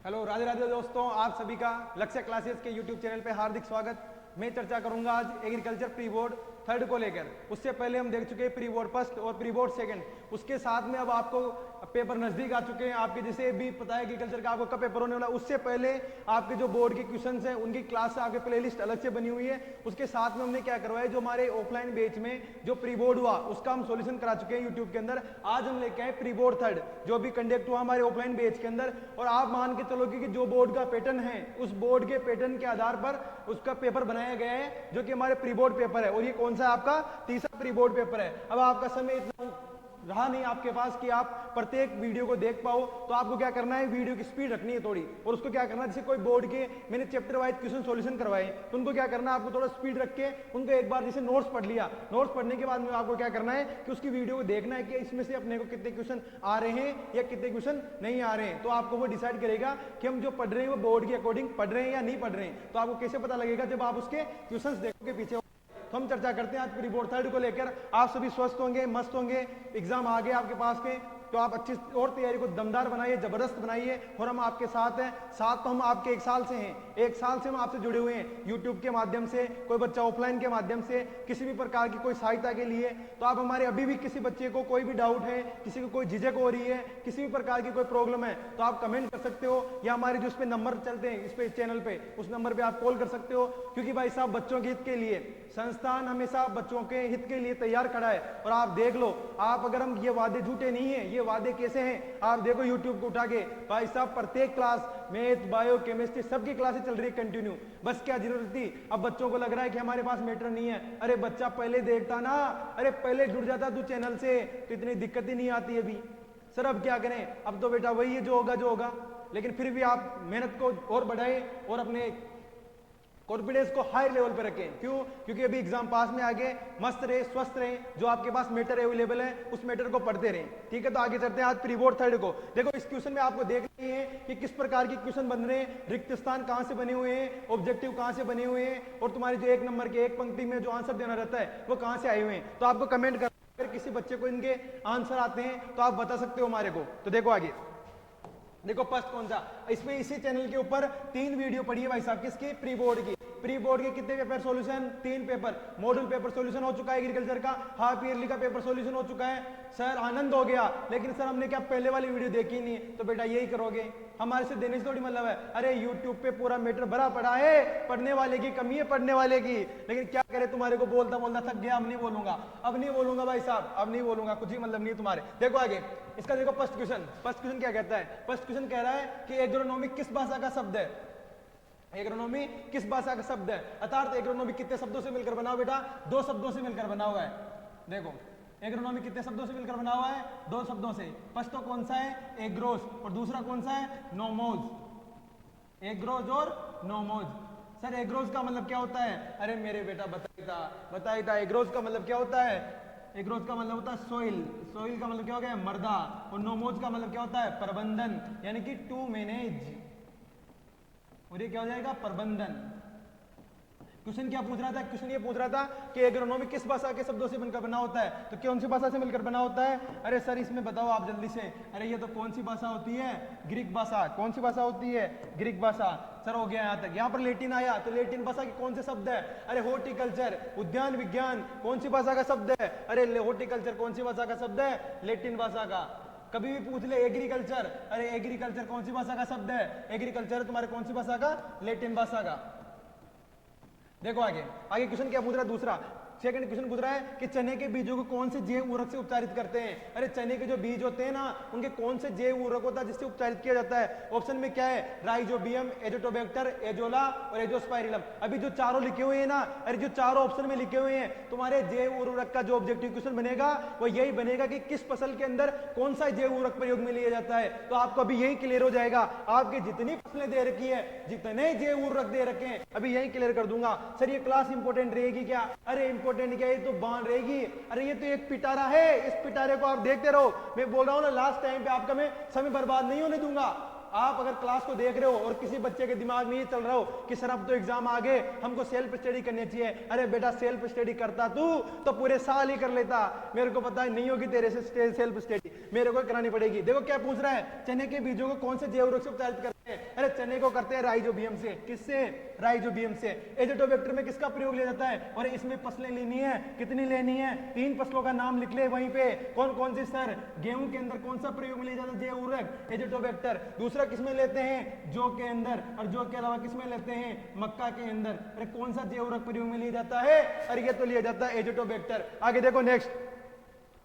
Hello, Radhe Radhe दोस्तों, आप सभी का लक्ष्य क्लासेस के यूट्यूब चैनल पे हार्दिक स्वागत। मैं चर्चा करूंगा आज एग्रीकल्चर प्री बोर्ड थर्ड को लेकर। उससे पहले हम देख चुके हैं प्री बोर्ड फर्स्ट और प्री बोर्ड सेकंड। उसके साथ में अब आपको पेपर नजदीक आ चुके हैं। आपके जैसे भी पता है एग्रीकल्चर का आपको कब पेपर होने वाला है, उससे पहले आपके जो बोर्ड के क्वेश्चंस हैं उनकी क्लास आपके प्लेलिस्ट अलग से बनी हुई है। उसके साथ में हमने क्या करवाया, जो हमारे ऑफलाइन बैच में जो प्री बोर्ड हुआ उसका हम सॉल्यूशन करा चुके हैं यूट्यूब के अंदर। आज हम लेके आए प्री बोर्ड थर्ड जो भी कंडक्ट हुआ हमारे ऑफलाइन बैच के अंदर। और आप मान के चलो कि जो बोर्ड का पैटर्न है उस बोर्ड के पैटर्न के आधार पर उसका पेपर बनाया गया है, जो कि हमारे प्री बोर्ड पेपर है। और ये कौन सा आपका तीसरा प्री बोर्ड पेपर है। अब आपका समय इतना रहा नहीं आपके पास कि आप प्रत्येक वीडियो को देख पाओ, तो आपको क्या करना है, वीडियो की स्पीड रखनी है थोड़ी। और उसको क्या करना है, जैसे कोई बोर्ड के मैंने चैप्टर वाइज क्वेश्चन सॉल्यूशन करवाए, तो उनको क्या करना है, आपको थोड़ा स्पीड रख के उनको एक बार जैसे नोट्स पढ़ लिया, नोट्स पढ़ने के बाद में आपको क्या करना है कि उसकी वीडियो को देखना है कि इसमें से अपने को कितने क्वेश्चन आ रहे हैं या कितने क्वेश्चन नहीं आ रहे हैं। तो आपको वो डिसाइड करेगा कि हम जो पढ़ रहे हैं वो बोर्ड के अकॉर्डिंग पढ़ रहे हैं या नहीं पढ़ रहे हैं। तो आपको कैसे पता लगेगा, जब आप उसके क्वेश्चन देखोगे पीछे। तो हम चर्चा करते हैं आज प्री बोर्ड थर्ड को लेकर। आप सभी स्वस्थ होंगे, मस्त होंगे, एग्जाम आ गए आपके पास के, तो आप अच्छी और तैयारी को दमदार बनाइए, जबरदस्त बनाइए। और हम आपके साथ हैं, साथ तो हम आपके एक साल से हैं, एक साल से हम आपसे जुड़े हुए हैं यूट्यूब के माध्यम से। कोई बच्चा ऑफलाइन के माध्यम से किसी भी प्रकार की कोई सहायता के लिए, तो आप हमारे अभी भी किसी बच्चे को कोई भी डाउट है, किसी को कोई झिझक हो रही है, किसी भी प्रकार की कोई प्रॉब्लम है, तो आप कमेंट कर सकते हो, या हमारे जो इस पे नंबर चलते हैं इस पे चैनल पे, उस नंबर पे आप कॉल कर सकते हो। क्योंकि भाई साहब बच्चों के हित के लिए संस्थान हमेशा बच्चों के हित के लिए तैयार खड़ा है। और आप देख लो, आप अगर हम ये वादे झूठे नहीं है, ये वादे कैसे हैं, आप देखो यूट्यूब को उठा के, भाई साहब प्रत्येक क्लास मैथ बायो केमिस्ट्री सबकी क्लासेस चल रही है कंटिन्यू। बस क्या जरूरत थी, अब बच्चों को लग रहा है कि हमारे पास मैटर नहीं है। अरे बच्चा पहले देखता ना, अरे पहले जुड़ जाता तू चैनल से, तो इतनी दिक्कत ही नहीं आती अभी। सर अब क्या करें, अब तो बेटा वही है जो होगा। लेकिन फिर भी आप मेहनत को और बढ़ाएं और अपने कॉन्फिडेंस को हाई लेवल पे रखें। क्यों? क्योंकि अभी एग्जाम पास में आगे मस्त रहे, स्वस्थ रहे, जो आपके पास मैटर अवेलेबल है उस मैटर को पढ़ते रहें। ठीक है, तो आगे चलते हैं आज प्री बोर्ड थर्ड को। देखो इस क्वेश्चन में आपको देख रही है कि किस प्रकार के क्वेश्चन बन रहे हैं, रिक्त स्थान कहां से बने हुए हैं, ऑब्जेक्टिव कहां से बने हुए हैं, और तुम्हारे जो एक नंबर के एक पंक्ति में जो आंसर देना रहता है वो कहां से आए हुए हैं। तो आपको कमेंट कर, अगर किसी बच्चे को इनके आंसर आते हैं तो आप बता सकते हो हमारे को। तो देखो आगे, देखो फर्स्ट कौन सा, इसमें इसी चैनल के ऊपर 3 वीडियो पड़ी है भाई साहब, किसकी, प्री बोर्ड की। प्री बोर्ड के कितने paper solution, 3 paper. Model paper solution हो चुका है एग्रीकल्चर का, हाफ ईयरली का पेपर सॉल्यूशन हो चुका है। सर आनंद हो गया, लेकिन सर हमने क्या पहले वाली वीडियो देखी नहीं है। तो बेटा यही करोगे, हमारे से देने से थोड़ी मतलब है। अरे यूट्यूब पे पूरा मैटर भरा पड़ा है, पढ़ने वाले की कमी है, पढ़ने वाले की। लेकिन क्या करे, तुम्हारे को बोलता बोलता थक गया, अब नहीं बोलूंगा, अब नहीं बोलूंगा भाई साहब, अब नहीं बोलूंगा, कुछ ही मतलब नहीं तुम्हारे। देखो आगे इसका, देखो फर्स्ट क्वेश्चन क्या कहता है। फर्स्ट क्वेश्चन कह रहा है कि एग्रोनॉमी किस भाषा का शब्द है। एग्रोनॉमी किस भाषा का शब्द है, अर्थात एग्रोनॉमी कितने शब्दों से मिलकर बना हुआ बेटा, 2 शब्दों से मिलकर बना हुआ है। देखो एग्रोनॉमी कितने शब्दों से मिलकर बना हुआ है, 2 शब्दों से। फर्स्ट तो कौन सा है, एग्रोस, और दूसरा कौन सा है, नोमोज। एग्रोज और नोमोज। सर एग्रोज का मतलब क्या होता है, अरे मेरे बेटा बताइए था एग्रोज का मतलब क्या होता है। एग्रोज का मतलब होता है सोइल, सोइल का मतलब क्या हो गया, मृदा। और नोमोज का मतलब क्या होता है, प्रबंधन, यानी कि टू मैनेज। और ये क्या हो जाएगा, प्रबंधन। क्वेश्चन क्या पूछ रहा था, क्वेश्चन ये पूछ रहा था कि एग्रोनॉमी किस भाषा के शब्दों से मिलकर बना होता है। तो कौन सी भाषा से मिलकर बना होता है, अरे सर इसमें बताओ आप जल्दी से। अरे ये तो कौन सी भाषा होती है, ग्रीक भाषा। कौन सी भाषा होती है, ग्रीक भाषा। सर हो गया यहाँ तक। यहाँ पर लेटिन आया, तो लेटिन भाषा के कौन से शब्द है, अरे हॉर्टिकल्चर, उद्यान विज्ञान, कौन सी भाषा का शब्द है, अरे हॉर्टिकल्चर कौन सी भाषा का शब्द है, लेटिन भाषा का। कभी भी पूछ ले एग्रीकल्चर, अरे एग्रीकल्चर कौन सी भाषा का शब्द है, एग्रीकल्चर तुम्हारे कौन सी भाषा का, लेटिन भाषा का। देखो आगे क्वेश्चन क्या पूछ रहा है, दूसरा सेकंड क्वेश्चन पूछ रहा है कि चने के बीजों को कौन से जैव उर्वरक से उपचारित करते हैं। अरे चने के जो बीज होते हैं ना, उनके कौन से जैव उर्वरक होता है जिससे उपचारित किया जाता है। ऑप्शन में क्या है, राइजोबियम, एजोटोबैक्टर, एजोला और एजोस्पाइरिलम। अभी जो चारों लिखे हुए हैं ना, अरे जो चारों ऑप्शन में लिखे हुए हैं, तुम्हारे जैव उर्वरक का जो ऑब्जेक्टिव क्वेश्चन बनेगा वो यही बनेगा कि किस फसल के अंदर कौन सा जैव उर्वरक प्रयोग में लिया जाता है। तो आपको अभी यही क्लियर हो जाएगा, आपकी जितनी फसलें दे रखी है, जितने जैव उर्वरक दे रखे हैं, अभी यही क्लियर कर दूंगा। सर ये क्लास इंपॉर्टेंट रहेगी क्या, अरे इंपॉर्टेंट क्या, ये तो बांध रहेगी। अरे ये तो एक पिटारा है, इस पिटारे को आप देखते रहो। मैं बोल रहा हूं ना, लास्ट टाइम पे आपका मैं समय बर्बाद नहीं होने दूंगा। आप अगर क्लास को देख रहे हो और किसी बच्चे के दिमाग में ये चल रहा हो कि सर अब तो एग्जाम आ गए, हमको सेल्फ स्टडी करनी चाहिए, अरे बेटा सेल्फ स्टडी करता तू तो पूरे साल ही कर लेता। मेरे को पता है नहीं होगी तेरे से सेल्फ स्टडी, मेरे को करानी पड़ेगी। देखो क्या पूछ रहा है, चने के बीजों को कौन से जैव उर्वरक से उपचारित करते हैं। अरे चने को करते हैं राइजोबियम से, किससे? राइजोबियम से। एजेटोबैक्टर में किसका प्रयोग लिया जाता है? और इसमें फसलें लेनी है, कितनी लेनी है? 3 फसलों का नाम लिख ले वहीं पे, कौन कौन सी सर? गेहूं के अंदर कौन सा प्रयोग में लिया जाता है? जैव ऊर्वरक, एजेटोबैक्टर। दूसरा किसमें लेते हैं? जौ के अंदर। और जौ के अलावा किसमें लेते हैं? मक्का के अंदर। अरे कौन सा जैव ऊर्वरक प्रयोग में लिया जाता है? अरे ये तो लिया जाता है एजेटोबैक्टर। आगे देखो नेक्स्ट,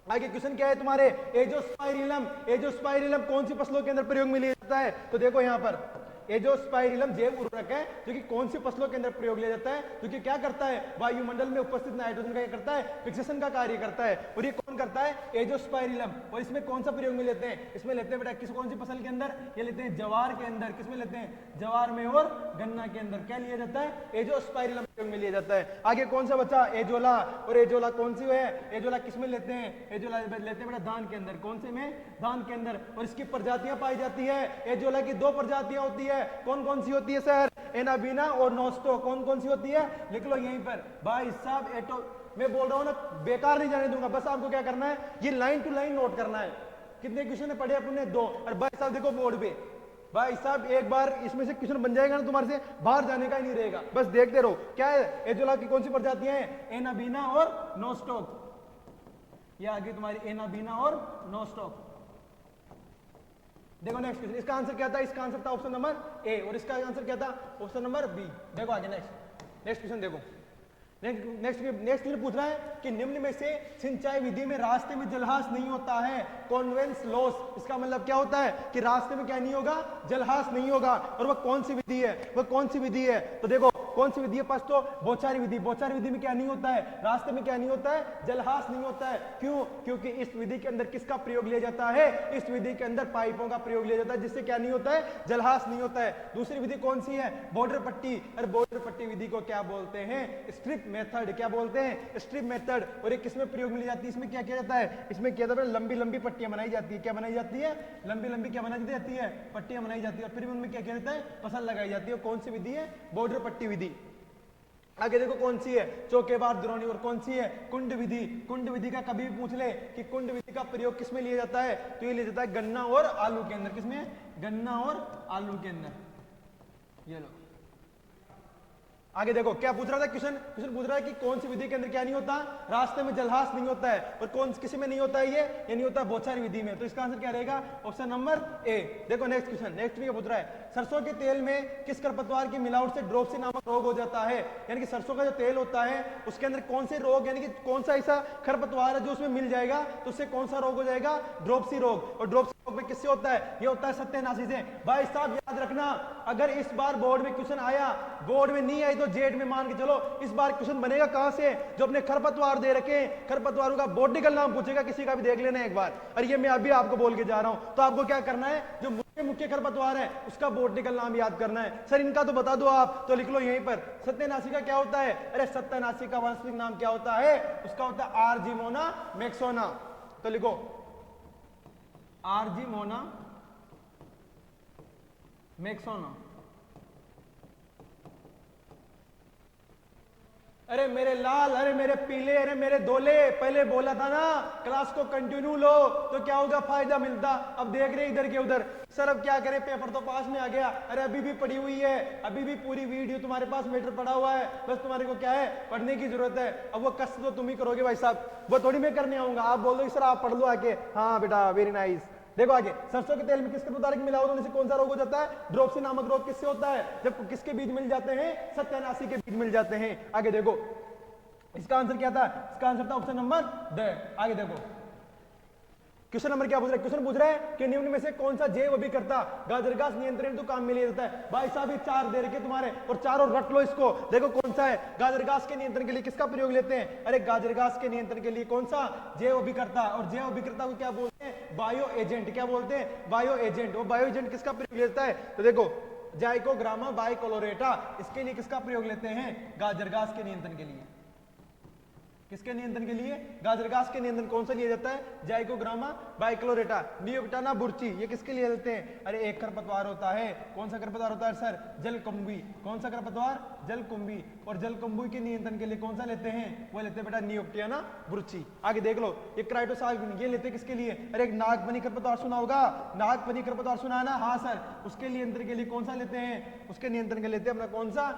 आगे क्वेश्चन क्या है तुम्हारे? एजोस्पाइरिलम। एजोस्पाइरिलम कौन सी फसलों के अंदर प्रयोग में लिया जाता है? तो देखो यहां पर एजोस्पाइरिलम जैव उर्वरक है जो कि कौन सी फसलों के अंदर प्रयोग लिया जाता है? जो कि क्या करता है? वायुमंडल में उपस्थित नाइट्रोजन का क्या करता है? फिक्सेशन का कार्य करता है। और ये कौन करता है? एजोस्पाइरिलम। और इसमें कौन सा प्रयोग में लेते हैं? इसमें लेते हैं बेटा किस कौन सी फसल के अंदर? ये लेते हैं जवार के अंदर। किसमें लेते हैं? जवार में और गन्ना के अंदर। क्या लिया जाता है? एजोस्पाइरिलम प्रयोग में लिया जाता है। आगे कौन सा बचा? एजोला। और एजोला कौन सी है? एजोला किसमें लेते हैं? एजोला लेते हैं बेटा धान के अंदर। कौन से में? धान के अंदर। और इसकी प्रजातियां पाई जाती है। एजोला की 2 प्रजातियां होती है। कौन कौन सी होती है सर? एनाबीना और नोस्टो। कौन कौन सी होती है? लिख लो यहीं पर भाई साहब। मैं बोल रहा हूं ना, बेकार नहीं जाने दूंगा, बस आपको क्या करना है, ये लाइन टू लाइन नोट करना है। कितने क्वेश्चन है पढ़े अपने? 2। और भाई साहब देखो बोर्ड पे, भाई साहब एक बार इसमें से क्वेश्चन बन जाएगा ना तुम्हारे से बाहर जाने का ही नहीं रहेगा, बस देखते रहो। क्या है? एजोला की कौन सी प्रजातियां हैं? एनाबीना और नोस्टोक। ये आगे तुम्हारी एनाबीना और नोस्टोक। देखो नेक्स्ट क्वेश्चन, इसका आंसर क्या था? इसका आंसर था ऑप्शन नंबर ए। और इसका आंसर क्या था? Option number B. देखो आगे नेक्स्ट क्वेश्चन देखो। नेक्स्ट क्वेश्चन पूछ रहा है कि निम्न में से सिंचाई विधि में रास्ते में जलहास नहीं होता है, कॉन्वेंस लॉस। इसका मतलब क्या होता है कि रास्ते में क्या नहीं होगा? जलहास नहीं होगा। और वह कौन सी विधि है? वह कौन सी विधि है? तो देखो कौन सी विधि है? फर्स्ट तो बौछारी विधि। बौछारी विधि में क्या नहीं होता है? रास्ते में क्या नहीं होता है? जलहास नहीं होता है। क्यों? क्योंकि इस विधि के अंदर किसका प्रयोग लिया जाता है? इस विधि के अंदर पाइपों का प्रयोग लिया जाता है, जिससे क्या नहीं होता है? जलहास नहीं होता है। दूसरी विधि कौन सी है? बॉर्डर पट्टी। और बॉर्डर पट्टी विधि को क्या बोलते हैं? Strip method. क्या बोलते हैं? Strip method. और ये किसमें प्रयोग में ली जाती है? इसमें क्या किया जाता है? इसमें क्या जाता है? लंबी लंबी पट्टियां बनाई जाती है। क्या बनाई जाती है? लंबी लंबी क्या बनाई जाती है? पट्टियां बनाई जाती है। और फिर उनमें क्या किया जाता है? फसल लगाई जाती है। कौन सी विधि है? बॉर्डर पट्टी विधि। आगे देखो कौन सी है? चौकेबार द्रोणी। और कौन सी है? कुंड विधि। कुंड विधि का कभी भी पूछ ले कि कुंड विधि का प्रयोग किसमें लिया जाता है, तो ये लिया जाता है गन्ना और आलू के अंदर। किसमें? गन्ना और आलू के अंदर। ये लो आगे देखो क्या पूछ रहा था क्वेश्चन। क्वेश्चन पूछ रहा है कि कौन सी विधि के अंदर क्या नहीं होता? रास्ते में जलहास नहीं होता है। और कौन किसी में नहीं होता है? ये नहीं होता बौछारी विधि में। तो इसका आंसर क्या रहेगा? Option number A. देखो नेक्स्ट क्वेश्चन। नेक्स्ट क्या पूछ रहा है? सरसों के तेल में किस खरपतवार की मिलावट से ड्रोपसी नामक रोग हो जाता है? यानी कि सरसों का जो तेल होता है उसके अंदर कौन से रोग, यानी कि कौन सा ऐसा खरपतवार है जो उसमें मिल जाएगा तो उससे कौन सा रोग हो जाएगा? ड्रोपसी रोग। और ड्रोपसी रोग में किससे होता है? ये होता है सत्यानाशी से। भाई साहब याद रखना, अगर इस बार बोर्ड में क्वेश्चन आया, बोर्ड में नहीं आई तो जेड में मान के चलो इस बार क्वेश्चन बनेगा कहां से? जो अपने खरपतवार दे रखे, खरपतवारों का बॉटनिकल नाम पूछेगा, किसी का भी देख लेना एक बार। और ये मैं अभी आपको बोल के जा रहा हूं, तो आपको क्या करना है? जो मुख्य खरपतवार है उसका बॉटनिकल नाम याद करना है। सर इनका तो बता दो आप, तो लिख लो यहीं पर। सत्यानाशी का क्या होता है? अरे सत्यानाशी का वास्तविक नाम क्या होता है? उसका होता है आर्जिमोना मैक्सोना। तो लिखो आर्जिमोना मैक्सोना। अरे मेरे लाल, अरे मेरे पीले, अरे मेरे दोले, पहले बोला था ना क्लास को कंटिन्यू लो तो क्या होगा? फायदा मिलता। अब देख रहे इधर के उधर। सर अब क्या करें, पेपर तो पास में आ गया। अरे अभी भी पड़ी हुई है, अभी भी पूरी वीडियो तुम्हारे पास मैटर पड़ा हुआ है, बस तुम्हारे को क्या है? पढ़ने की जरूरत है। अब वो कष्ट तो तुम ही करोगे भाई साहब, वो थोड़ी मैं करने आऊंगा। आप बोल दो सर आप पढ़ लो आके। हाँ बेटा वेरी नाइस। देखो आगे, सरसों के तेल में किस खरपतवार की मिलावट होने से कौन सा रोग हो जाता है? ड्रोपसी नामक रोग किससे होता है? जब किसके बीज मिल जाते हैं? सत्यानाशी के बीज मिल जाते हैं। आगे देखो इसका आंसर क्या था? इसका आंसर था ऑप्शन नंबर ड। आगे देखो क्वेश्चन नंबर क्या पूछ रहा है? क्वेश्चन पूछ रहा है कि निम्न में से कौन सा जैव अभिकर्ता गाजर घास नियंत्रण तो काम में लिया जाता है? भाई साहब ये 4 दे रखे तुम्हारे, और चारों रट लो इसको। देखो कौन सा है? गाजर घास के नियंत्रण के लिए किसका प्रयोग लेते हैं? अरे गाजर घास के नियंत्रण के लिए कौन सा? जैव अभिकर्ता। और जैव अभिकर्ता को क्या बोलते हैं? Bio agent. क्या बोलते हैं? Bio agent. वो बायो एजेंट किसका प्रयोग लेता है? तो देखो जाइकोग्रामा बाइकोलोरेटा, इसके लिए किसका प्रयोग लेते हैं? गाजर घास के नियंत्रण के लिए किसके नियंत्रण के लिए? गाजर घास के नियंत्रण कौन सा लिया जाता है? जाइकोग्रामा बाइक्लोरेटा। नियोक्टाना बुर्ची ये किसके लिए लेते हैं? अरे एक खरपतवार होता है, कौन सा खरपतवार होता है सर? जलकुंभी। कौन सा खरपतवार? जलकुंभी। और जलकुंभी के नियंत्रण के लिए कौन सा लेते हैं? वो लेते हैं बेटा नियोक्टियाना बुर्ची। आगे देख लो, ये क्राइटोसाल्विनी ये लेते हैं किसके लिए? अरे एक नागफनी खरपतवार सुना होगा, नागफनी खरपतवार सुना है ना? हाँ सर, उसके नियंत्रण के लिए कौन सा लेते हैं? उसके नियंत्रण के लिए लेते हैं अपना कौन सा?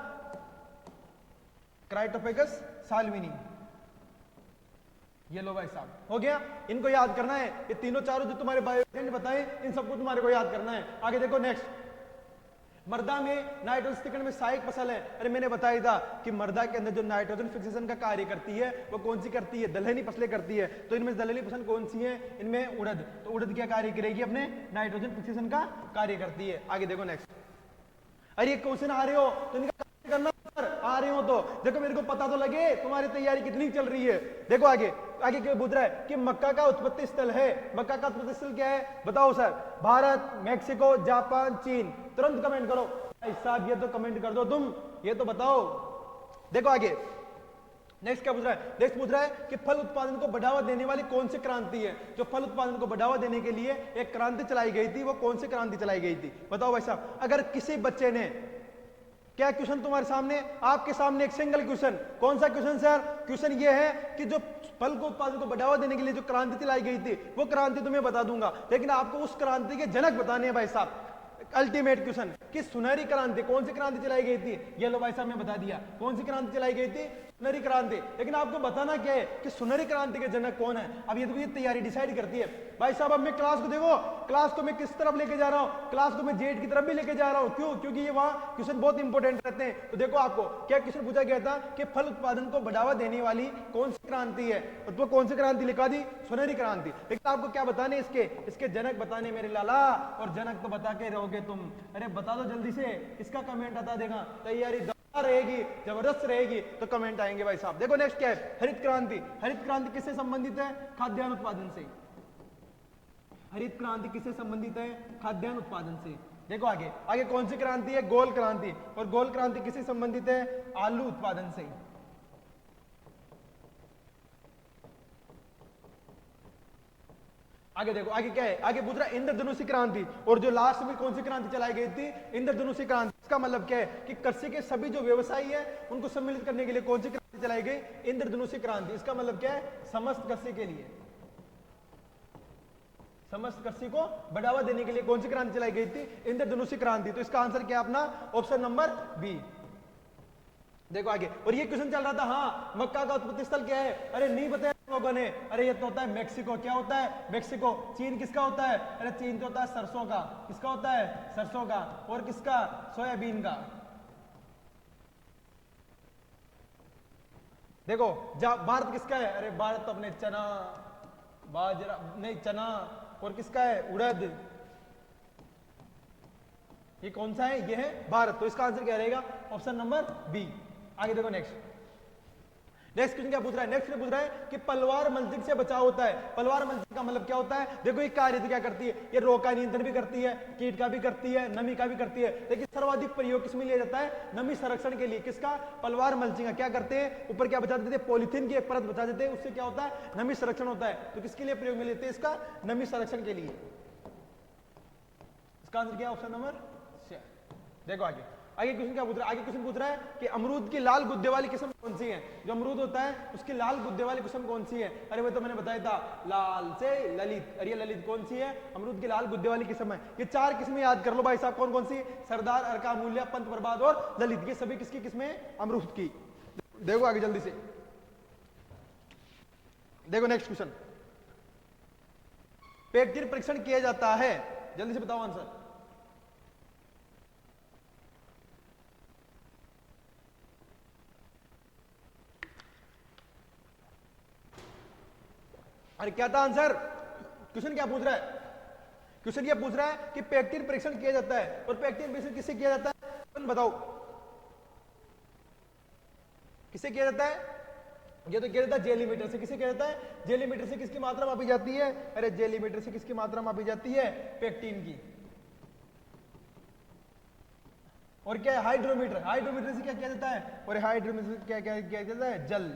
क्राइटोपेगस साल्विनी। ये लो भाई साहब, हो गया। इनको याद करना है, ये तीनों चारों जो तुम्हारे बायोएजेंट बताए इन सबको तुम्हारे को याद करना है। आगे देखो नेक्स्ट, मर्दा में नाइट्रोजन स्थिरीकरण में सहायक फसल है। अरे मैंने बताया था कि मर्दा के अंदर जो नाइट्रोजन फिक्सेशन का कार्य करती है वो कौन सी करती है? दलहनी फसलें करती है। तो इनमें दलहनी फसल कौन सी है? इनमें उड़द। तो उड़द क्या कार्य करेगी? अपने नाइट्रोजन फिक्सेशन का कार्य करती है। आगे देखो नेक्स्ट, अरे ये क्वेश्चन आ रहे हो तो इनका करना आ रहे हो तो देखो, मेरे को पता तो लगे तुम्हारी तैयारी कितनी चल रही है। देखो आगे, आगे क्या पूछ रहा है कि मक्का का उत्पत्ति स्थल है। मक्का का उत्पत्ति स्थल क्या है? बताओ सर। भारत, मैक्सिको, जापान, चीन। तुरंत कमेंट करो भाई साहब, ये तो कमेंट कर दो तुम, ये तो बताओ। देखो आगे नेक्स्ट क्या पूछ रहा है? नेक्स्ट पूछ रहा है कि फल उत्पादन को बढ़ावा देने वाली कौन सी क्रांति है? जो फल उत्पादन को बढ़ावा देने के लिए एक क्रांति चलाई गई थी, वो कौन सी क्रांति चलाई गई थी? बताओ भाई साहब। अगर किसी बच्चे ने, क्या क्वेश्चन तुम्हारे सामने, आपके सामने एक सिंगल क्वेश्चन, कौन सा क्वेश्चन सर? क्वेश्चन ये है कि जो फल को उत्पादन को बढ़ावा देने के लिए जो क्रांति चलाई गई थी वो क्रांति तुम्हें बता दूंगा, लेकिन आपको उस क्रांति के जनक बताने हैं भाई साहब। अल्टीमेट क्वेश्चन कि सुनहरी क्रांति, कौन सी क्रांति चलाई गई थी? ये लो भाई साहब मैं बता दिया कौन सी क्रांति चलाई गई थी, सुनहरी क्रांति। लेकिन आपको बताना क्या है कि सुनहरी क्रांति के जनक कौन है। अब ये तैयारी डिसाइड करती है भाई साहब। अब मैं क्लास को देखो, क्लास को मैं किस तरफ लेके जा रहा हूँ, क्लास को मैं जेड की तरफ भी लेके जा रहा हूँ। क्यों? क्योंकि ये वहां क्वेश्चन बहुत इंपॉर्टेंट रहते हैं। तो देखो आपको क्या क्वेश्चन पूछा गया था कि फल उत्पादन को बढ़ावा देने वाली कौन सी क्रांति है, तो कौन सी क्रांति लिखा दी? सुनहरी क्रांति। लेकिन आपको क्या बताने इसके जनक बताने मेरे लाला, और जनक तो बता के रहोगे तुम। अरे बता दो जल्दी से, इसका कमेंट आता देगा। तैयारी रहेगी, जबरदस्त रहेगी तो कमेंट आएंगे भाई साहब। देखो नेक्स्ट क्या है? हरित क्रांति। हरित क्रांति किससे संबंधित है? खाद्यान्न उत्पादन से। हरित क्रांति किससे संबंधित है? खाद्यान्न उत्पादन से। देखो आगे, आगे कौन सी क्रांति है? गोल क्रांति। और गोल क्रांति किससे संबंधित है? आलू उत्पादन से। आगे देखो, आगे क्या है? आगे पूछ रहा है इंद्रधनुषी क्रांति। और जो लास्ट में कौन सी क्रांति चलाई गई थी? इंद्रधनुषी क्रांति। इसका मतलब क्या है कि कृषि के सभी जो व्यवसायी है उनको सम्मिलित करने के लिए कौन सी क्रांति चलाई गई? इंद्रधनुषी क्रांति। इसका मतलब क्या है? समस्त कृषि के लिए, समस्त कृषि को बढ़ावा देने के लिए कौन सी क्रांति चलाई गई थी? इंद्रधनुषी क्रांति। तो इसका आंसर क्या अपना? Option number B. देखो आगे, और ये क्वेश्चन चल रहा था, हाँ मक्का का उत्पत्ति स्थल क्या है? अरे नहीं बताया लोगों ने। अरे ये तो होता है मेक्सिको। क्या होता है? मेक्सिको। चीन किसका होता है? अरे चीन तो होता है सरसों का। किसका होता है? सरसों का। और किसका? सोयाबीन का। देखो भारत किसका है? अरे भारत तो अपने चना, बाजरा नहीं, चना। और किसका है? उड़द। ये कौन सा है? ये है भारत। तो इसका आंसर क्या रहेगा? Option number B. आगे देखो नेक्स्ट क्वेश्चन क्या पूछ रहा है? नेक्स्ट पूछ रहा है कि पलवार मल्चिंग से बचाव होता है। पलवार मल्चिंग का मतलब क्या होता है? देखो ये कार्य क्या करती है? ये रोग का नियंत्रण भी करती है, कीट का भी करती है, नमी का भी करती है। लेकिन सर्वाधिक प्रयोग किसमें लिया जाता है? नमी संरक्षण के लिए। किसका? पलवार मल्चिंग। क्या करते हैं? ऊपर क्या बचा देते हैं? पॉलिथीन की एक परत बचा देते हैं। उससे क्या होता है? नमी संरक्षण होता है। तो किसके लिए प्रयोग में लेते हैं इसका? नमी संरक्षण के लिए। इसका आंसर क्या है? Option number. देखो आगे, आगे क्वेश्चन क्या पूछ रहा है? आगे क्वेश्चन पूछ रहा है कि अमरूद की लाल गुद्दे वाली किस्म कौन सी है? जो अमरूद होता है उसकी लाल गुद्दे वाली किस्म कौन सी है? अरे वो तो मैंने बताया था, लाल से ललित। अरे ये ललित कौन सी है? अमरूद की लाल गुद्दे वाली किस्म है। ये चार किस्में याद कर लो भाई साहब। कौन कौन सी? सरदार, अर्का, मूल्य, पंत प्रभात और ललित। ये सभी किसकी किस्में? अमरूद की। देखो आगे जल्दी से, देखो नेक्स्ट क्वेश्चन। पेक्टिन परीक्षण किया जाता है, जल्दी से बताओ आंसर। अरे क्या था आंसर? क्वेश्चन क्या पूछ रहा है? क्वेश्चन ये पूछ रहा है कि पेक्टिन परीक्षण किया जाता है। और पेक्टिन परीक्षण किससे किया जाता है? बताओ किससे किया जाता है? ये तो किया जाता है जेलीमीटर से। किसे किया जाता है? जेलीमीटर से किसकी मात्रा मापी जाती है? अरे जेलीमीटर से किसकी मात्रा मापी जाती है? पेक्टिन की। और क्या है? हाइड्रोमीटर। हाइड्रोमीटर से क्या किया जाता है? और हाइड्रोमीटर से क्या क्या किया जाता है? जल।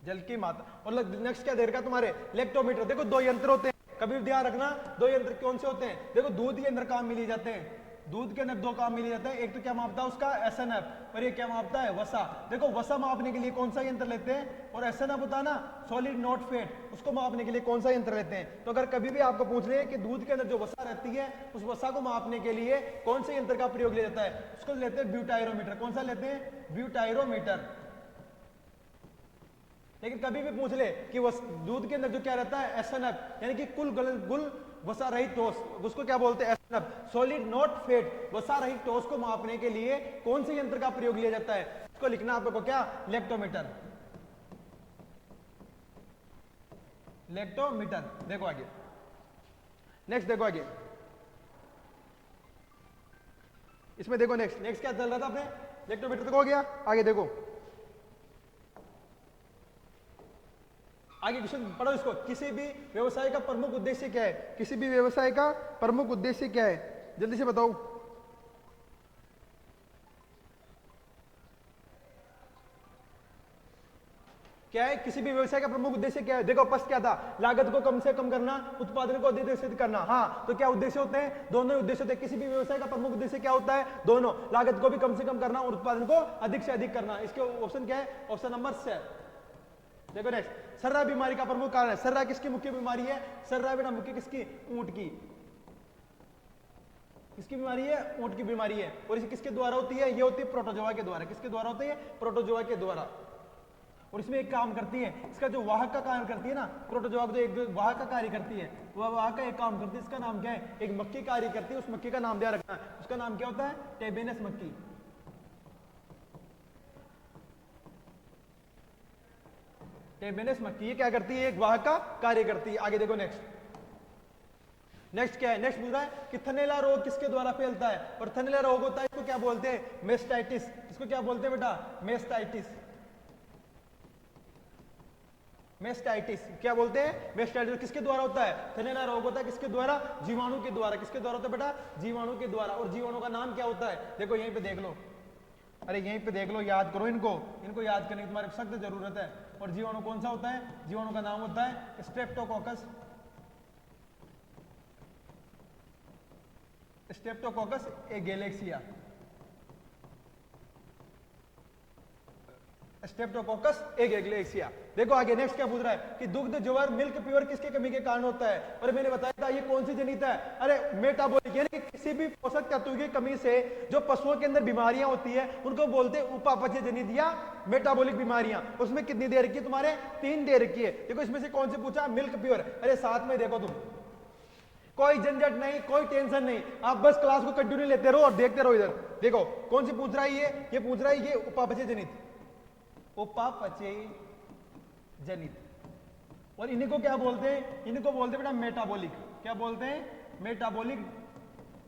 जल की मात्रा। और नेक्स्ट क्या दे रखा तुम्हारे, लेक्टोमीटर। देखो दो यंत्र होते हैं, कभी भी ध्यान रखना, दो यंत्र कौन से होते हैं, देखो दूध के अंदर काम मिले जाते हैं, दूध के अंदर दो काम मिले जाते हैं, एक तो क्या मापता है उसका एसएनएफ, और ये क्या मापता है वसा। देखो वसा मापने के लिए कौन सा यंत्र लेते हैं, और एसएनएफ होता है ना सॉलिड नॉट फेट, उसको मापने के लिए कौन सा यंत्र लेते हैं। तो अगर कभी भी आपको पूछ रहे हैं कि दूध के अंदर जो वसा रहती है उस वसा को मापने के लिए कौन से यंत्र का प्रयोग लिया जाता है, उसको लेते हैं ब्यूटायरोमीटर। कौन सा लेते हैं, ब्यूटायरोमीटर। लेकिन कभी भी पूछ ले कि दूध के अंदर जो क्या रहता है एसएनएफ, यानी कि कुल वसा रहित ठोस, उसको क्या बोलते हैं एसएनएफ, सॉलिड नॉट फेट, वसा रहित ठोस को मापने के लिए कौन से यंत्र का प्रयोग लिया जाता है, उसको लिखना आपको क्या, लेक्टोमीटर। लेक्टोमीटर। देखो आगे, नेक्स्ट देखो आगे, इसमें देखो नेक्स्ट क्या चल रहा था अपने, लेक्टोमीटर तक हो गया। आगे देखो, आगे क्वेश्चन पढ़ो इसको, किसी भी व्यवसाय का प्रमुख उद्देश्य क्या है, किसी भी व्यवसाय का प्रमुख उद्देश्य क्या है, जल्दी से बताओ। क्या है किसी भी व्यवसाय का प्रमुख उद्देश्य क्या है, देखो फर्स्ट क्या था, लागत को कम से कम करना, उत्पादन को अधिक से अधिक करना। हाँ, तो क्या उद्देश्य होते हैं, दोनों ही उद्देश्य होते हैं। किसी भी व्यवसाय का प्रमुख उद्देश्य क्या होता है, दोनों, लागत को भी कम से कम करना और उत्पादन को अधिक से अधिक करना। इसके ऑप्शन क्या है, ऑप्शन नंबर 6। देखो नेक्स्ट, सर्रा बीमारी का प्रमुख कारण है, सर्रा किसकी मुख्य बीमारी है, सर्रा बेटा मुख्य किसकी, ऊंट की। किसकी बीमारी है, ऊंट की बीमारी है। और इसे किसके द्वारा होती है, ये होती है प्रोटोजोआ के द्वारा। किसके द्वारा होती है, प्रोटोजोआ के द्वारा। और इसमें एक काम करती है, इसका जो वाहक का कार्य करती है ना, प्रोटोजोआ जो एक वाहक का कार्य करती है, वह वाहक का एक काम करती है, इसका नाम क्या है, एक मक्खी कार्य करती है, उस मक्खी का नाम ध्यान रखना है, उसका नाम क्या होता है, टेबेनस मक्खी। टेबेनस मक्खी ये क्या करती है, एक वाहक का कार्य करती है। आगे देखो नेक्स्ट क्या है, नेक्स्ट पूछ रहा है कि थनैला रोग किसके द्वारा फैलता है, और थनैला रोग होता है, इसको क्या बोलते हैं, मेस्टाइटिस। इसको क्या बोलते हैं बेटा, मेस्टाइटिस। मेस्टाइटिस क्या बोलते हैं, मेस्टाइटिस किसके द्वारा होता है, थनैला रोग होता है किसके द्वारा, जीवाणु के द्वारा। किसके द्वारा होता है बेटा, जीवाणु के द्वारा। और जीवाणु का नाम क्या होता है, देखो यहीं पे देख लो, अरे यहीं पे देख लो, याद करो इनको याद करने की तुम्हारे सख्त जरूरत है। और जीवाणु कौन सा होता है, जीवाणु का नाम होता है streptococcus. Streptococcus agalactiae, streptococcus agalactiae. देखो आगे नेक्स्ट क्या पूछ रहा है कि दुग्ध ज्वर मिल्क प्योर किसके कमी के कारण होता है, और मैंने बताया था ये कौन सी जनित है, अरे मेटाबॉलिक, यानी कि किसी भी पोषक तत्व की कमी से जो पशुओं के अंदर बीमारियां होती है उनको बोलते हैं उपापचय जनित या मेटाबॉलिक बीमारियां। उसमें कितनी दे रखी है तुम्हारे, 3 दे रखी है। देखो इसमें से कौन से पूछा, मिल्क प्योर। अरे साथ में देखो तुम, कोई झंझट नहीं, कोई टेंशन नहीं, आप बस क्लास को कंटिन्यू लेते रहो और देखते रहो। इधर देखो कौन सी पूछ रहा है, ये पूछ रहा है ये उपापचय जनित, उपापचय जनित। और इन्हीं को क्या बोलते हैं, इनको बोलते हैं बेटा मेटाबॉलिक। क्या बोलते हैं, मेटाबॉलिक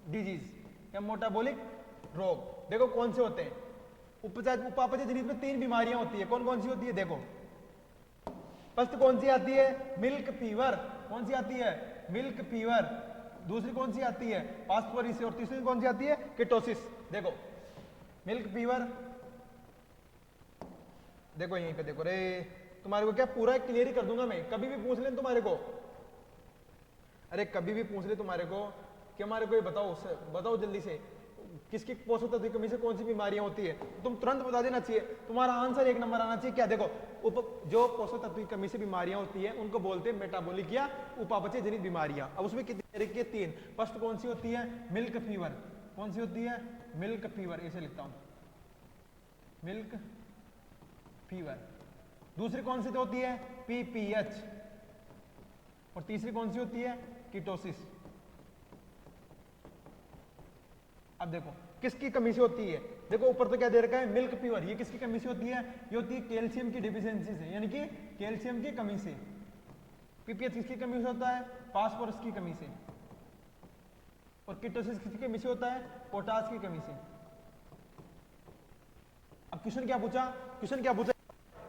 डिजीज या मेटाबॉलिक रोग। देखो कौन से होते हैं, उपापचय जनित में 3 बीमारियां होती है। कौन कौन सी होती है, देखो फर्स्ट कौन सी आती है, मिल्क फीवर। कौन सी आती है, मिल्क फीवर। दूसरी कौन सी आती है, पास्पोरिस। और तीसरी कौन सी आती है, कीटोसिस। देखो मिल्क फीवर, देखो यहीं पे देखो, रे तुम्हारे को क्या पूरा क्लियर ही कर दूंगा मैं। कभी भी पूछ ले तुम्हारे को, अरे कभी भी पूछ ले तुम्हारे को कि हमारे को ये बताओ जल्दी से किसकी पोषक तत्व की कमी से कौन सी बीमारियां होती है, तुम तुरंत बता देना चाहिए, तुम्हारा आंसर 1 नंबर आना चाहिए। क्या देखो जो पोषक तत्व की कमी से बीमारियां होती है उनको बोलते हैं मेटाबॉलिक या उपापचय जनित बीमारियां। अब उसमें कितनी तरीके के, 3। फर्स्ट कौन सी होती है, मिल्क फीवर। कौन सी होती है, मिल्क फीवर, ऐसे लिखता हूं, मिल्क फीवर। दूसरी कौन सी होती है, पीपीएच। और तीसरी कौन सी होती है, कीटोसिस। अब देखो किसकी कमी से होती है, देखो ऊपर तो क्या दे रखा है, मिल्क फीवर। ये किसकी कमी से होती है, ये होती है कैल्शियम की डिफिशियंसी से, यानी कि कैल्शियम की कमी से। पीपीएच किसकी कमी से होता है, फास्फोरस की कमी से। और कीटोसिस किसकी कमी से होता है, पोटास की कमी से। अब क्वेश्चन क्या पूछा,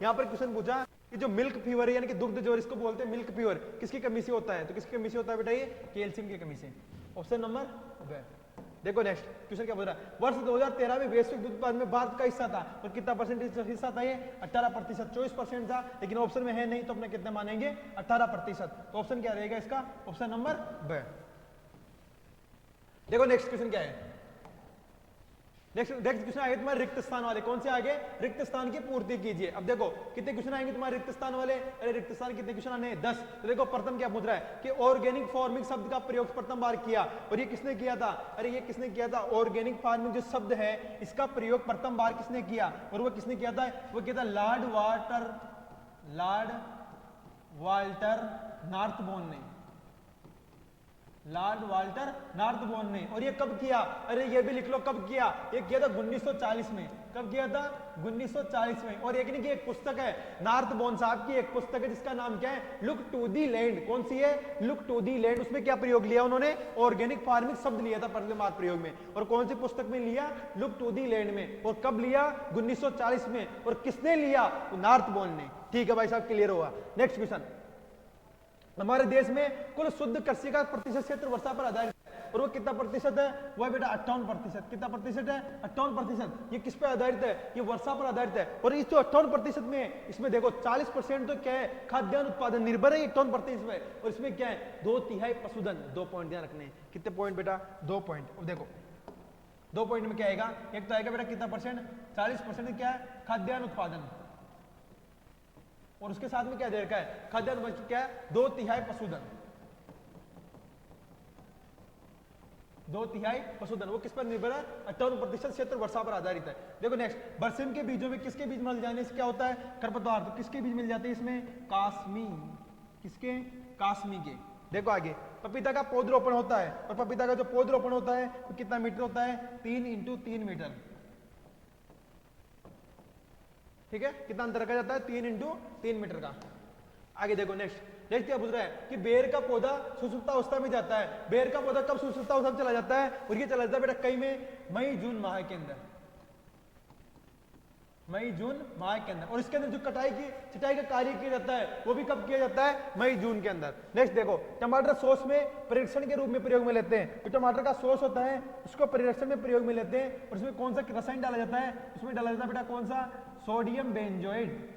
यहां पर क्वेश्चन पूछा कि जो मिल्क फीवर है यानी कि दुग्ध ज्वर, इसको बोलते हैं मिल्क फीवर, किसकी कमी से होता है, तो किसकी कमी से होता है बेटा, ये कैल्शियम की कमी से। ऑप्शन नंबर हो गया। देखो नेक्स्ट क्वेश्चन क्या बोल रहा है, वर्ष 2013 में वैश्विक दूध उत्पादन में भारत का हिस्सा था, और कितना परसेंटेज हिस्सा था ये? 18%। 24% था, लेकिन ऑप्शन में है नहीं तो अपने कितने मानेंगे? 18%। तो ऑप्शन क्या रहेगा इसका? ऑप्शन नंबर ब। देखो नेक्स्ट क्वेश्चन क्या है, नेक्स्ट क्वेश्चन आएंगे तुम्हारे रिक्त स्थान वाले। कौन से आगे? रिक्त स्थान की पूर्ति कीजिए। अब देखो कितने क्वेश्चन आएंगे तुम्हारे रिक्त स्थान वाले? अरे रिक्त स्थान कितने क्वेश्चन आने हैं? 10। तो देखो प्रथम क्या पूछ रहा है कि ऑर्गेनिक फार्मिंग शब्द का प्रयोग प्रथम बार किया, और ये किसने किया था? अरे ये किसने किया था? ऑर्गेनिक फार्मिंग जो शब्द है इसका प्रयोग प्रथम बार किसने किया, और वो किसने किया था? वो किया था लॉर्ड वाल्टर नॉर्थबोर्न ने, लॉर्ड वाल्टर नॉर्थबोर्न ने। और ये कब किया? अरे ये भी लिख लो कब किया। ये किया था 1940 में। कब किया था? 1940 में। और एक नहीं कि एक पुस्तक है नॉर्थबोर्न साहब की, एक पुस्तक है जिसका नाम क्या है? Look to the land. कौन सी है? Look to the land. उसमें क्या प्रयोग लिया उन्होंने? ऑर्गेनिक फार्मिंग शब्द लिया था पहले बार प्रयोग में। और कौन सी पुस्तक में लिया? लुक टू दी लैंड में। और कब लिया? 1940 में। और किसने लिया? नॉर्थबोर्न ने। ठीक है भाई साहब, क्लियर हुआ। नेक्स्ट क्वेश्चन, हमारे देश में कुल शुद्ध कृषि का प्रतिशत क्षेत्र वर्षा पर आधारित है, और वो कितना प्रतिशत है? वो है बेटा 58%। कितना प्रतिशत है? 58%। ये किस पे आधारित है? ये वर्षा पर आधारित है। और इस जो 58% में, इसमें देखो 40% तो क्या है? खाद्यान्न उत्पादन निर्भर है 58% में। और इसमें क्या है? 2/3 पशुधन। 2 पॉइंट ध्यान रखने हैं। कितने पॉइंट बेटा? 2 पॉइंट। अब देखो 2 पॉइंट में क्या आएगा? एक तो आएगा बेटा कितना परसेंट? 40% क्या है? खाद्यान्न उत्पादन। और उसके साथ में क्या दे रखा है? खाद्यान्न क्या है? 2/3 पशुधन। 2/3 पशुधन। वो किस पर निर्भर है? 58% क्षेत्र वर्षा पर आधारित है। देखो नेक्स्ट, बरसिम के बीजों में किसके बीज मिल जाने से क्या होता है? खरपतवार। तो किसके बीज मिल जाते हैं इसमें? कासमी। किसके? कासमी के। देखो आगे, पपीता का पौधरोपण होता है, और पपीता का जो पौधरोपण होता है तो कितना मीटर होता है? 3x3 metre. ठीक है, कितना अंतर रखा जाता है? 3x3 मीटर का। आगे देखो नेक्स्ट क्या पूछ रहा है कि बेर का पौधा सुसुप्तावस्था में जाता है। बेर का पौधा कब सुसुप्तावस्था में चला जाता है? और ये चला जाता है बेटा कई में, मई जून माह के अंदर। मई जून माह के अंदर। और इसके अंदर जो छटाई का कार्य किया जाता है वो भी कब किया जाता है? मई जून के अंदर। नेक्स्ट देखो, टमाटर सॉस में परीक्षण के रूप में प्रयोग में लेते हैं। जो टमाटर का सॉस होता है उसको परीक्षण में प्रयोग में लेते हैं। और उसमें कौन सा रसायन डाला जाता है? उसमें डाला जाता है बेटा कौन सा? Sodium benzoate.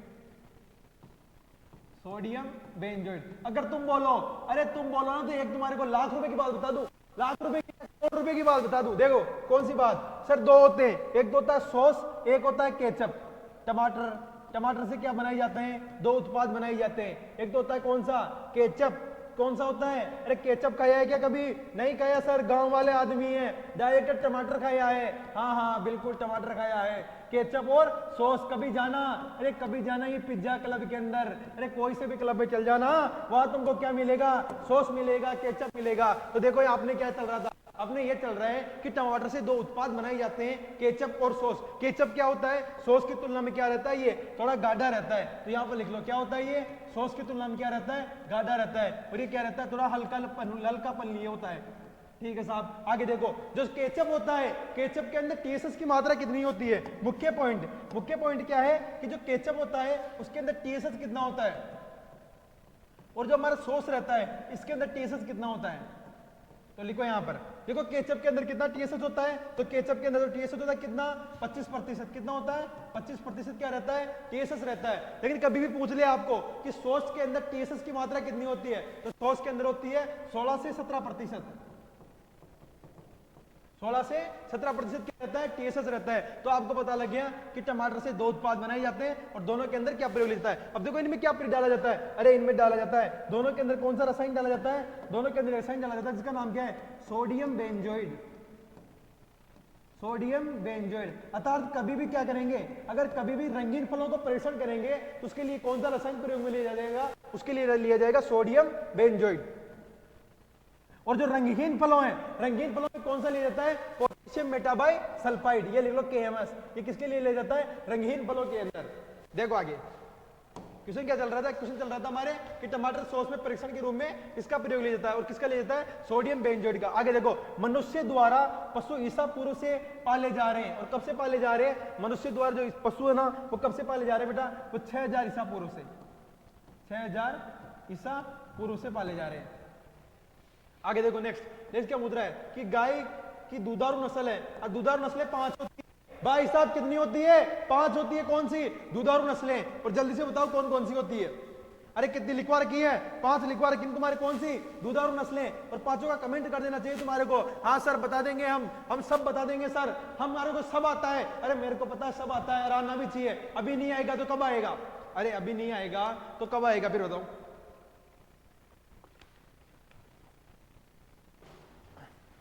Sodium benzoate. अगर तुम बोलो, अरे तुम बोलो ना तो एक तुम्हारे को लाख रुपए की बात बता दूं, लाख रुपए की, करोड़ रुपए की बात बता दूं। देखो कौन सी बात? सर 2 होते हैं, एक तो होता है सॉस, एक होता है केचप। टमाटर से क्या बनाए जाते हैं? 2 उत्पाद बनाए जाते हैं। एक तो होता है कौन सा? केचप। कौन सा होता है? अरे केचप खाया है क्या कभी? नहीं खाया सर, गांव वाले आदमी है, डायरेक्ट टमाटर खाया है। हाँ बिल्कुल टमाटर खाया है। केचप और सॉस कभी जाना, अरे कभी जाना ये पिज्जा क्लब के अंदर, अरे कोई से भी क्लब में चल जाना, वहां तुमको क्या मिलेगा? सॉस मिलेगा, केचप मिलेगा। तो देखो आपने क्या चल रहा था? अपने ये चल रहा है कि टमाटर से 2 उत्पाद बनाए जाते हैं, केचप और सॉस। केचप क्या होता है? सॉस की तुलना में क्या रहता है? ये थोड़ा गाढ़ा रहता है। तो यहाँ पर लिख लो क्या होता है? ये सॉस की तुलना में क्या रहता है? गाढ़ा रहता है। और ये क्या रहता है? थोड़ा हल्कापन लिए होता है। ठीक है साहब, आगे देखो, जो केचप होता है, केचप के अंदर टीएसएस की मात्रा कितनी होती है? मुख्य पॉइंट क्या है कि जो केचप होता है उसके अंदर टीएसएस कितना होता है, और जो हमारा सॉस रहता है इसके अंदर टीएसएस कितना होता है? तो लिखो यहां पर, देखो केचप के अंदर कितना टीएसएच होता है? तो केचप के अंदर टीएसएच होता है कितना? 25%। कितना होता है? 25% क्या रहता है? टीएसएच रहता है। लेकिन कभी भी पूछ लिया आपको कि सॉस के अंदर टीएसएच की मात्रा कितनी होती है, तो सॉस के अंदर होती है 16 से 17%। 16 से 17% क्या रहता है? टीएसएच रहता है। तो आपको पता लग गया कि टमाटर से 2 उत्पाद बनाए जाते हैं और दोनों के अंदर क्या प्रयोग लेता है। अब देखो इनमें क्या डाला जाता है? अरे इनमें डाला जाता है, दोनों के अंदर कौन सा रसायन डाला जाता है? दोनों के अंदर रसायन डाला जाता है जिसका नाम क्या है? Sodium benzoate. Sodium benzoate. अर्थात कभी भी क्या करेंगे, अगर कभी भी रंगीन फलों को परीक्षण करेंगे तो उसके लिए कौन सा रसायन प्रयोग में लिया जाएगा? उसके लिए लिया जाएगा सोडियम बेंजोइड। और जो रंगहीन फलों हैं, रंगीन फलों में कौन सा लिया जाता है? Potassium metabisulphide. ये लिख लो KMS। ये किसके लिए लिया जाता है? रंगहीन फलों के अंदर। देखो आगे क्वेश्चन क्या चल रहा था? क्वेश्चन चल रहा था हमारे कि टमाटर सॉस में परीक्षण के रूप में इसका प्रयोग लिया जाता है, और किसका लिया जाता है? सोडियम बेंजोइड का। आगे देखो, मनुष्य द्वारा पशु ईसा पूर्व से पाले जा रहे हैं। और कब से पाले जा रहे हैं? मनुष्य द्वारा जो पशु है ना वो कब से पाले जा रहे हैं बेटा? वो 6000 ईसा पूर्व से, 6000 ईसा पूर्व से पाले जा रहे हैं। आगे देखो नेक्स्ट क्या मुद्रा है कि गाय कि दुधारू नस्ल है, और दुधारू नस्लें 5 होती है। भाई साहब कितनी होती है? 5 होती है। कौन सी? दुधारू नस्लें। और जल्दी से बताओ कौन कौन सी होती है? अरे कितनी लिखवा रखी है? 5 लिखवा रखी। तुम्हारे कौन सी? दुधारू नस्लें। और पांचों का कमेंट कर देना चाहिए तुम्हारे को। हाँ सर बता देंगे, हम सब बता देंगे सर, हमारे को सब आता है। अरे मेरे को पता है सब आता है, आना भी चाहिए। अभी नहीं आएगा तो कब आएगा? अरे अभी नहीं आएगा तो कब आएगा फिर बताओ?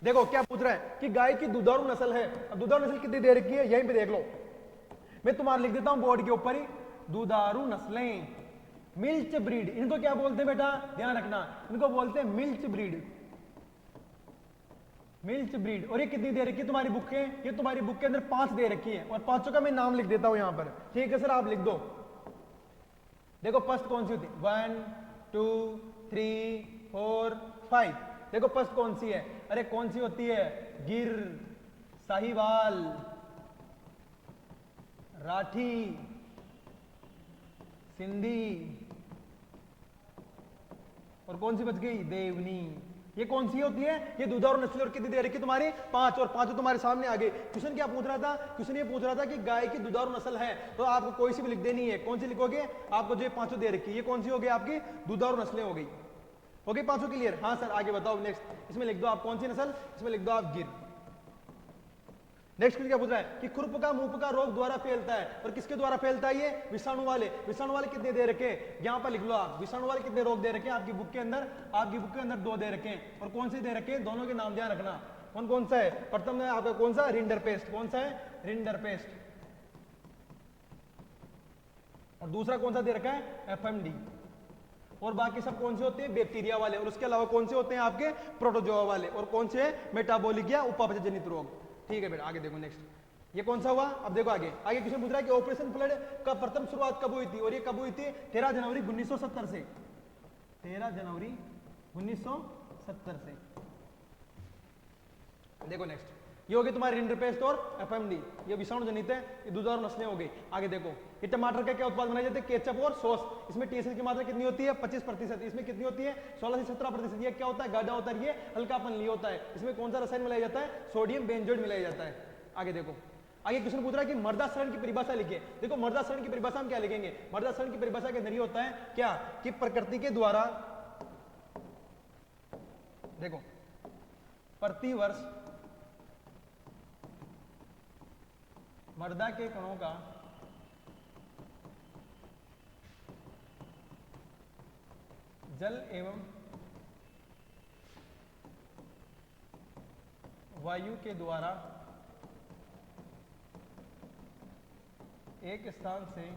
देखो क्या पूछ रहा है कि गाय की दुधारू नस्ल है। अब दुधारू नस्ल कितनी दे रखी है, यहीं पे देख लो, मैं तुम्हारे लिख देता हूं बोर्ड के ऊपर ही। दुधारू नस्लें, मिल्च ब्रीड, इनको क्या बोलते हैं बेटा? ध्यान रखना, इनको बोलते हैं मिल्च ब्रीड। Milch breed. और ये कितनी दे रखी है तुम्हारी बुक के? ये तुम्हारी बुक के अंदर 5 दे रखी है, और पांचों का मैं नाम लिख देता हूं यहां पर। ठीक है सर, आप लिख दो। देखो फर्स्ट कौन सी होती है? 1 2 3 4 5। देखो फर्स्ट कौन सी है? अरे कौन सी होती है? गिर, साहिवाल, राठी, सिंधी, और कौन सी बच गई? देवनी। ये कौन सी होती है? ये दुधारू नस्ल। और कितनी दे रखी तुम्हारी? 5। और 5 तुम्हारे सामने आ गई। क्वेश्चन क्या पूछ रहा था? क्वेश्चन ये पूछ रहा था कि गाय की दुधारू नस्ल है, तो आपको कोई सी भी लिख देनी है। कौन सी लिखोगे? आपको जो ये 5 दे रखी है, ये कौन सी हो गई? आपकी दुधारू नस्लें हो गई। हो गई 5 क्लियर? हाँ सर आगे बताओ। नेक्स्ट इसमें लिख दो आप कौन सी नस्ल, इसमें लिख दो आप गिर। नेक्स्ट क्या पूछ रहा है कि खुरप का मुंह का रोग द्वारा फैलता है, और किसके द्वारा फैलता है? ये विषाणु वाले। विषाणु वाले कितने दे रखे? यहां पर लिख लो आप, विषाणु वाले कितने रोग दे रखे आपकी बुक के अंदर? आपकी बुक के अंदर 2 दे रखे हैं। और कौन से दे रखे? दोनों के नाम ध्यान रखना। कौन कौन सा है? प्रथम है आपका कौन सा? Rinder paste. कौन सा है? Rinder paste. और दूसरा कौन सा दे रखा है? एफएमडी। और बाकी सब कौन से होते हैं? बैक्टीरिया वाले। और उसके अलावा कौन से होते हैं आपके? प्रोटोजोआ वाले। और कौन से? मेटाबॉलिक या उपापचय जनित रोग। ठीक है बेटा आगे देखो। नेक्स्ट ये कौन सा हुआ? अब देखो आगे क्वेश्चन पूछ रहा है कि ऑपरेशन फ्लड का प्रथम शुरुआत कब हुई थी? और ये कब हुई थी? 13 जनवरी 1970 से। 13 जनवरी 1970 से। देखो नेक्स्ट ये हो गए तुम्हारे रिंडर पेस्ट और एफएमडी, ये विषाणु जनित है, ये दुधारू नस्लें हो गई। आगे देखो ये टमाटर का क्या उत्पाद बनाए जाते हैं? केचप और सॉस। इसमें टीएसएच की मात्रा कितनी होती है? 25%। इसमें कितनी होती है? 16 से 17%। ये क्या होता है? गाढ़ा होता है, ये हल्कापन लिया होता है। इसमें कौन सा रसायन मिलाया जाता है? सोडियम बेंजोएट मिलाया जाता है। आगे देखो आगे क्वेश्चन पूछ रहा है कि मर्दाशरण की परिभाषा लिखिए। देखो मर्दाशरण की परिभाषा हम क्या लिखेंगे? मर्दाशरण की परिभाषा के अंदर ये होता है क्या कि प्रकृति के द्वारा, देखो प्रति वर्ष मर्दा के कणों का जल एवं वायु के द्वारा एक स्थान से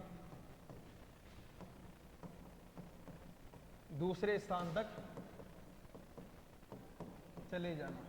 दूसरे स्थान तक चले जाना,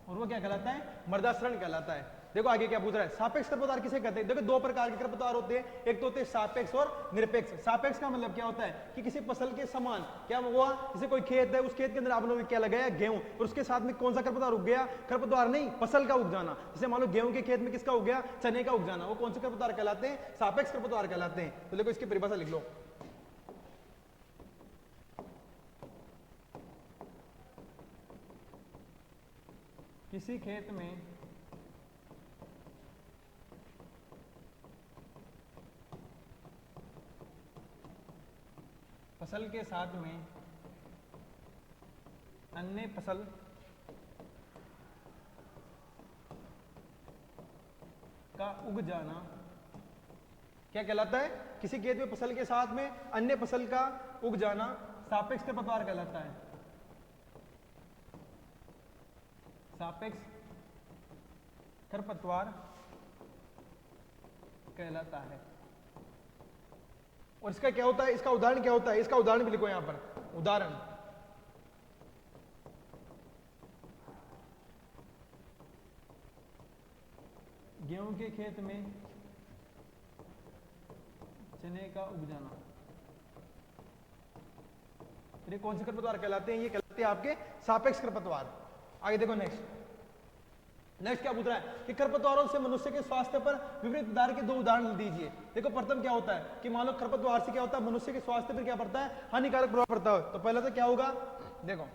और वो क्या कहलाता है? मर्दाशरण कहलाता है। देखो आगे क्या पूछ रहा है? सापेक्ष खरपतवार किसे कहते हैं? देखो 2 प्रकार के खरपतवार होते हैं, एक तो होते हैं सापेक्ष और निरपेक्ष। सापेक्ष का मतलब क्या होता है कि किसी फसल के समान, क्या हुआ जैसे कोई खेत है, उस खेत के अंदर आप लोगों ने क्या लगाया? गेहूं, और उसके साथ में कौन सा खरपतवार उग गया? खरपतवार नहीं, फसल का उग जाना। जैसे मान लो गेहूं के खेत में किसका उग गया? चने का उग जाना। वो कौन से खरपतवार कहलाते हैं? सापेक्ष खरपतवार कहलाते हैं। तो देखो इसकी परिभाषा लिख लो। किसी खेत में फसल के साथ में अन्य फसल का उग जाना क्या कहलाता है? किसी खेत में फसल के साथ में अन्य फसल का उग जाना सापेक्ष खरपतवार कहलाता है। सापेक्ष खरपतवार कहलाता है। और इसका क्या होता है? इसका उदाहरण क्या होता है? इसका उदाहरण भी लिखो यहां पर। उदाहरण गेहूं के खेत में चने का उग जाना। ये कौन से खरपतवार कहलाते हैं? ये कहलाते हैं आपके सापेक्ष खरपतवार। आगे देखो नेक्स्ट क्या पूछ रहा है कि खरपतवारों से मनुष्य के स्वास्थ्य पर विपरीत प्रकार के 2 उदाहरण दीजिए। देखो प्रथम क्या होता है कि मान लो खरपतवार से क्या होता है? मनुष्य के स्वास्थ्य पर क्या पड़ता है? हानिकारक प्रभाव पड़ता है। तो पहले तो क्या होगा? देखो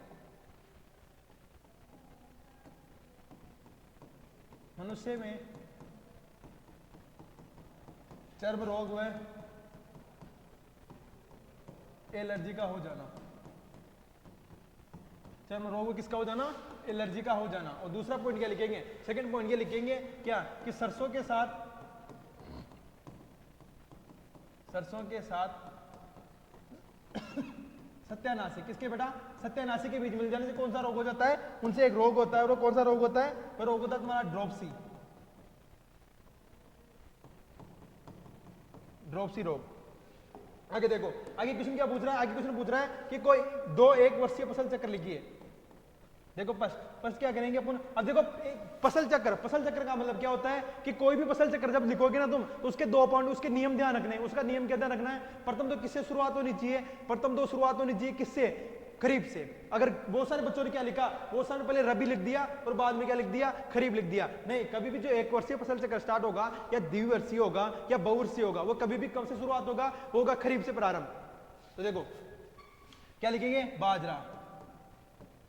मनुष्य में चर्म रोग व एलर्जी का हो जाना। चर्म रोग किसका हो जाना? एलर्जी का हो जाना। और दूसरा पॉइंट क्या लिखेंगे? सेकंड पॉइंट क्या लिखेंगे? क्या कि सरसों के साथ सत्यानाशी, किसके बेटा? सत्यानाशी के बीज मिल जाने से कौन सा रोग हो जाता है? उनसे एक रोग होता है, और वो कौन सा रोग होता है? वो रोग होता है तुम्हारा ड्रॉपसी रोग। आगे देखो, आगे क्वेश्चन क्या पूछ रहा है? आगे क्वेश्चन पूछ रहा है कि कोई 1 वर्षीय फसल चक्र लिखिए। देखो फर्स्ट क्या करेंगे अपन? अब देखो फसल चक्र का मतलब क्या होता है कि कोई भी फसल चक्र जब लिखोगे ना तुम, तो उसके 2 पॉइंट, उसके नियम ध्यान रखने हैं। उसका नियम क्या ध्यान रखना है? प्रथम तो किससे शुरुआत होनी चाहिए? प्रथम तो शुरुआत होनी चाहिए किससे? खरीफ से। अगर बहुत सारे बच्चों ने क्या लिखा, बहुत सारे पहले रबी लिख दिया और बाद में क्या लिख दिया? खरीफ लिख दिया। नहीं, कभी भी जो 1 वर्षीय फसल चक्र स्टार्ट होगा या द्विवर्षीय होगा या बहुवर्षीय होगा, वो कभी भी कब से शुरुआत होगा खरीफ से प्रारंभ। तो देखो क्या लिखेंगे? बाजरा,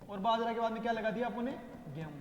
और बाजरा के बाद में क्या लगा दिया अपन ने? गेहूं।